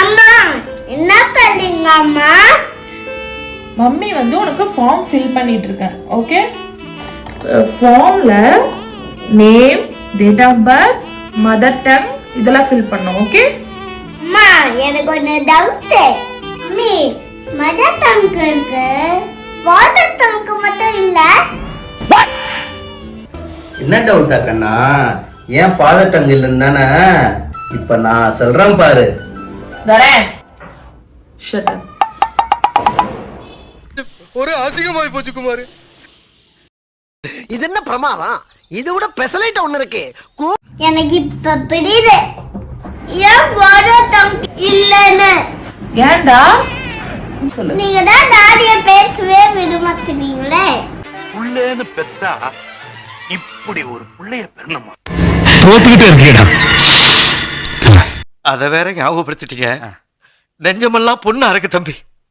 அம்மா என்ன பண்ணீங்க அம்மா? மம்மி வந்து உனக்கு ஃபார்ம் ஃபில் பண்ணிட்டு இருக்கேன். ஓகே, ஃபார்ம்ல name, date of birth, mother tongue இதெல்லாம் ஃபில் பண்ணும். ஓகே அம்மா எனக்கு ஒரு டவுட். மம்மி மதர் டங்க் இருக்கு, ஃபாதர் டங்க் மட்டும் இல்ல. என்ன டவுட்டா கண்ணா? ஏன் ஃபாதர் டங் இல்லைன்னு தானே இப்ப நான் சொல்றேன் பாரு. வரேன். Shut up. ஒரு அசிங்கமாய் போச்சு குமார். இது என்ன பிரமாதம்? இது விட பெசலைட் ஒண்ணு இருக்கு. எனக்கு இப்ப புரியுது ஏன் ஃபாதர் டங்க் இல்லன்னு. ஏன்டா சொல்லு. நீங்க தான் டாடிய பேசவே விட மாட்டீங்களே. புள்ளேன்னு பெத்தா இப்படி ஒரு புள்ளைய பெறணுமா? தோத்துக்கிட்டே இருக்கீடா. அத வேற ஞாபகப்படுத்திட்டீங்க. நெஞ்சமெல்லாம் பொண்ணா இருக்கு தம்பி.